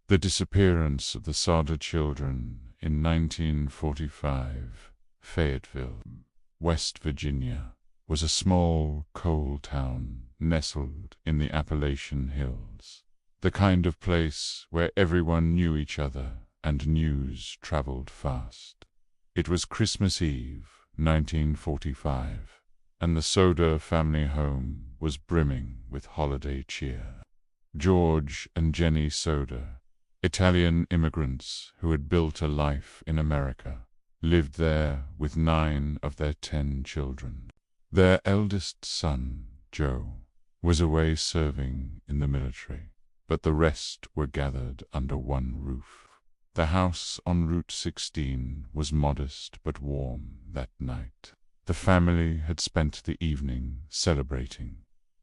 The disappearance of the Sodder children in 1945, Fayetteville, West Virginia, was a small coal town nestled in the Appalachian Hills, the kind of place where everyone knew each other and news traveled fast. It was Christmas Eve, 1945, and the Sodder family home was brimming with holiday cheer. George and Jenny Sodder, Italian immigrants who had built a life in America, lived there with 9 of their 10 children. Their eldest son, Joe, was away serving in the military, but the rest were gathered under one roof. The house on Route 16 was modest but warm that night. The family had spent the evening celebrating.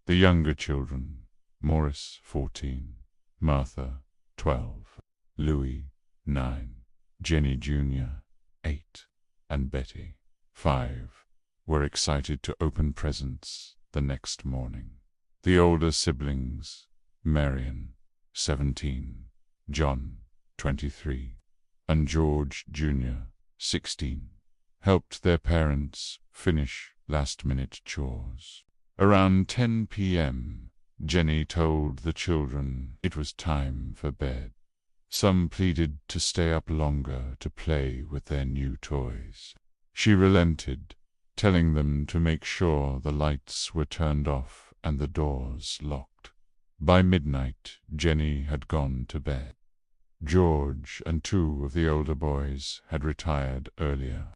The younger children, Morris, 14, Martha, 12, Louis, 9, Jenny Jr., 8, and Betty, 5, were excited to open presents the next morning. The older siblings, Marion, 17, John, 23, and George Jr., 16, helped their parents finish last-minute chores. Around 10 p.m., Jenny told the children it was time for bed. Some pleaded to stay up longer to play with their new toys. She relented, telling them to make sure the lights were turned off and the doors locked. By midnight, Jenny had gone to bed. George and 2 of the older boys had retired earlier.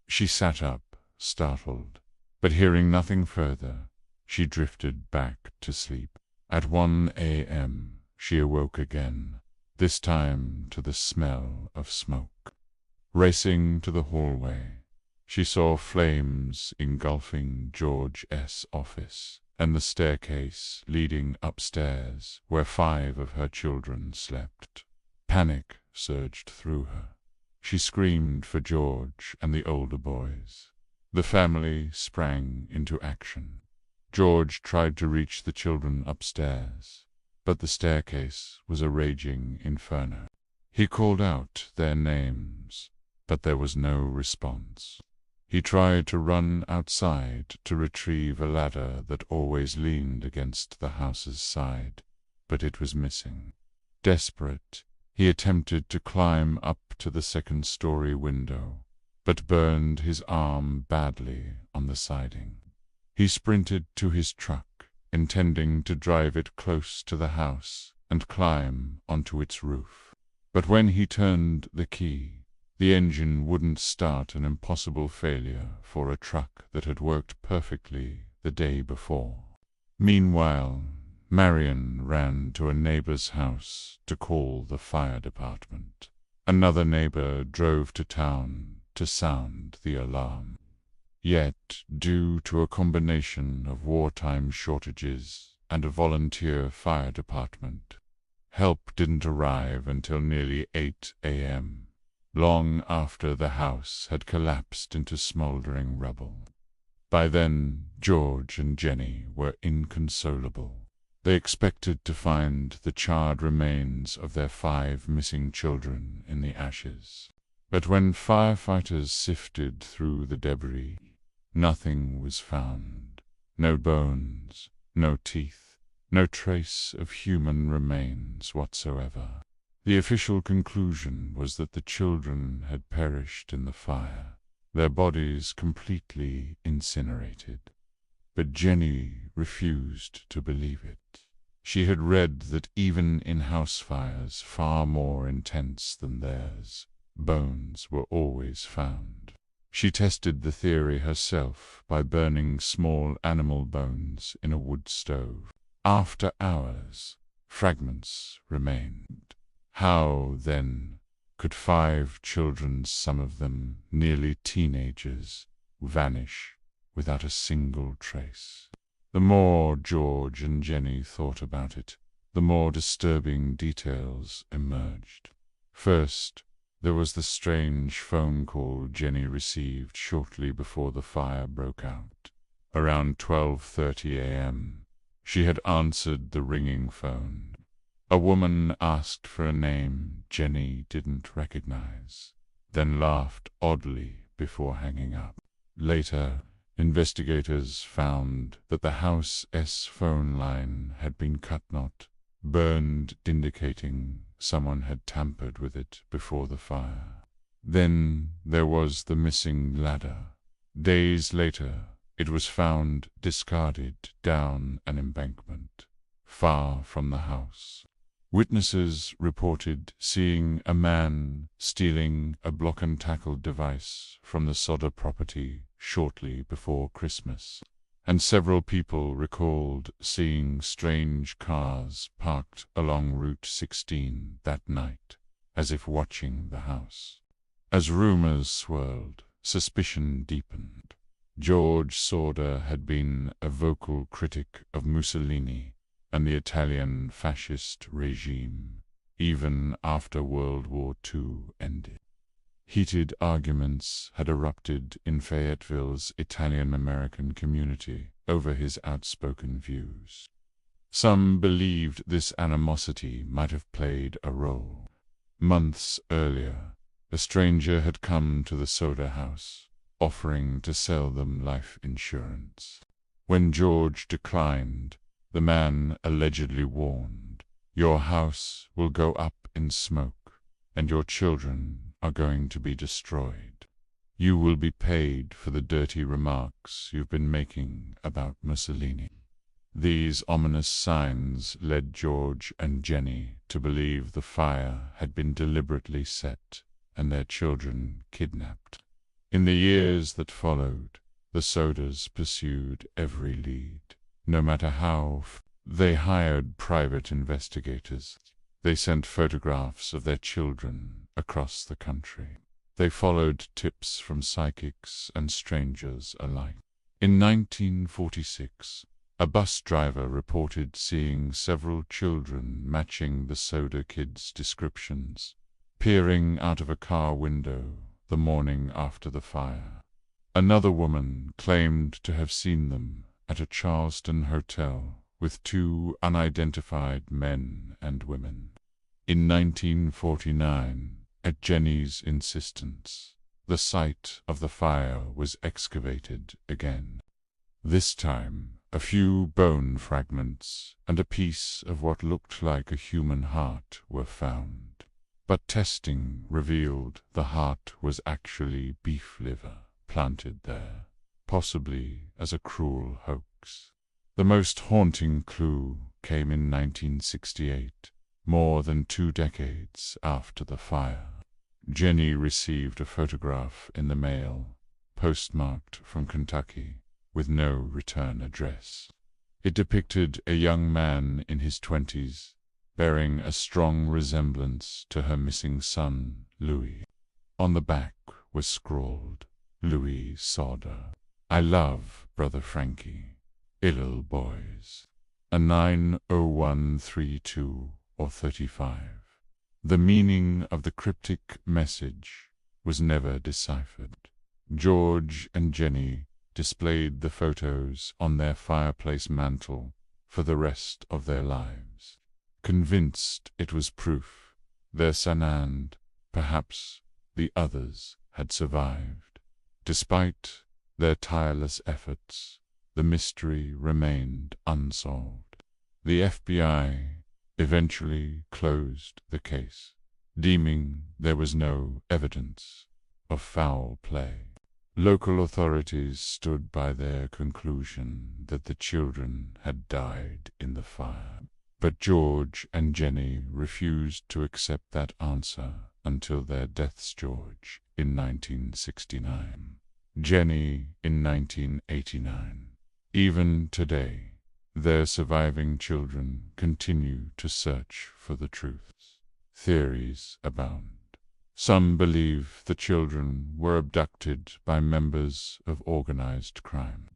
She sat up, startled, but hearing nothing further, she drifted back to sleep. At 1 a.m., she awoke again, this time to the smell of smoke. Racing to the hallway, she saw flames engulfing George's office and the staircase leading upstairs where 5 of her children slept. Panic surged through her. She screamed for George and the older boys. The family sprang into action. George tried to reach the children upstairs, but the staircase was a raging inferno. He called out their names, but there was no response. He tried to run outside to retrieve a ladder that always leaned against the house's side, but it was missing. Desperate, he attempted to climb up to the second-story window, but burned his arm badly on the siding. He sprinted to his truck, intending to drive it close to the house and climb onto its roof. But when he turned the key, the engine wouldn't start, an impossible failure for a truck that had worked perfectly the day before. Meanwhile, Marion ran to a neighbor's house to call the fire department. Another neighbor drove to town to sound the alarm. Yet, due to a combination of wartime shortages and a volunteer fire department, help didn't arrive until nearly 8 a.m., long after the house had collapsed into smoldering rubble. By then, George and Jenny were inconsolable. They expected to find the charred remains of their 5 missing children in the ashes. But when firefighters sifted through the debris, nothing was found. No bones, no teeth, no trace of human remains whatsoever. The official conclusion was that the children had perished in the fire, their bodies completely incinerated. But Jenny refused to believe it. She had read that even in house fires far more intense than theirs, bones were always found. She tested the theory herself by burning small animal bones in a wood stove. After hours, fragments remained. How, then, could 5 children, some of them nearly teenagers, vanish without a single trace? The more George and Jenny thought about it, the more disturbing details emerged. First, there was the strange phone call Jenny received shortly before the fire broke out. Around 12:30 a.m., she had answered the ringing phone. A woman asked for a name Jenny didn't recognize, then laughed oddly before hanging up. Later, investigators found that the house's phone line had been cut, not burned, indicating someone had tampered with it before the fire. Then there was the missing ladder. Days later, it was found discarded down an embankment, far from the house. Witnesses reported seeing a man stealing a block-and-tackle device from the Sodder property shortly before Christmas, and several people recalled seeing strange cars parked along Route 16 that night, as if watching the house. As rumors swirled, suspicion deepened. George Sodder had been a vocal critic of Mussolini and the Italian fascist regime, even after World War II ended. Heated arguments had erupted in Fayetteville's Italian-American community over his outspoken views. Some believed this animosity might have played a role. Months earlier, a stranger had come to the Sodder house, offering to sell them life insurance. When George declined, the man allegedly warned, "Your house will go up in smoke, and your children are going to be destroyed. You will be paid for the dirty remarks you've been making about Mussolini." These ominous signs led George and Jenny to believe the fire had been deliberately set and their children kidnapped. In the years that followed, the Sodders pursued every lead. No matter how, they hired private investigators. They sent photographs of their children across the country. They followed tips from psychics and strangers alike. In 1946, a bus driver reported seeing several children matching the Sodder kids' descriptions, peering out of a car window the morning after the fire. Another woman claimed to have seen them at a Charleston hotel with two unidentified men and women. In 1949, at Jenny's insistence, the site of the fire was excavated again. This time, a few bone fragments and a piece of what looked like a human heart were found. But testing revealed the heart was actually beef liver planted there, possibly as a cruel hoax. The most haunting clue came in 1968, more than 2 decades after the fire. Jenny received a photograph in the mail, postmarked from Kentucky, with no return address. It depicted a young man in his 20s, bearing a strong resemblance to her missing son, Louis. On the back was scrawled, "Louis Sodder. I love Brother Frankie. Ill boys." A 90132 or 35. The meaning of the cryptic message was never deciphered. George and Jenny displayed the photos on their fireplace mantel for the rest of their lives, convinced it was proof their son and, perhaps, the others had survived. Despite their tireless efforts, the mystery remained unsolved. The FBI eventually closed the case, deeming there was no evidence of foul play. Local authorities stood by their conclusion that the children had died in the fire. But George and Jenny refused to accept that answer until their deaths, George in 1969, Jenny in 1989. Even today, their surviving children continue to search for the truth. Theories abound. Some believe the children were abducted by members of organized crime.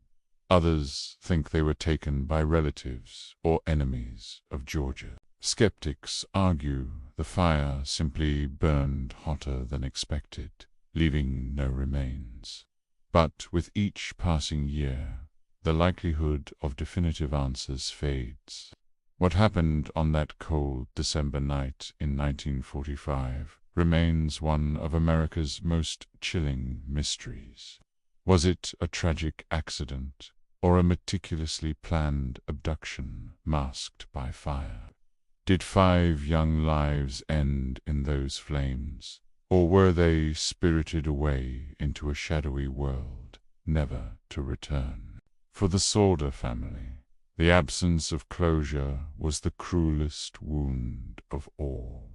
Others think they were taken by relatives or enemies of Georgia. Skeptics argue the fire simply burned hotter than expected, leaving no remains. But with each passing year, the likelihood of definitive answers fades. What happened on that cold December night in 1945 remains one of America's most chilling mysteries. Was it a tragic accident, or a meticulously planned abduction masked by fire? Did 5 young lives end in those flames, or were they spirited away into a shadowy world, never to return? For the Sodder family, the absence of closure was the cruelest wound of all.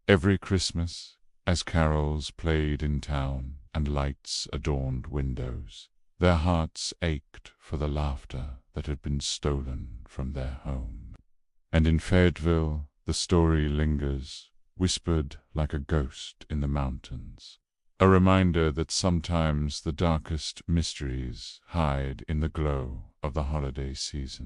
Every Christmas, as carols played in town and lights adorned windows, their hearts ached for the laughter that had been stolen from their home. And in Fayetteville, the story lingers, whispered like a ghost in the mountains, a reminder that sometimes the darkest mysteries hide in the glow of the holiday season.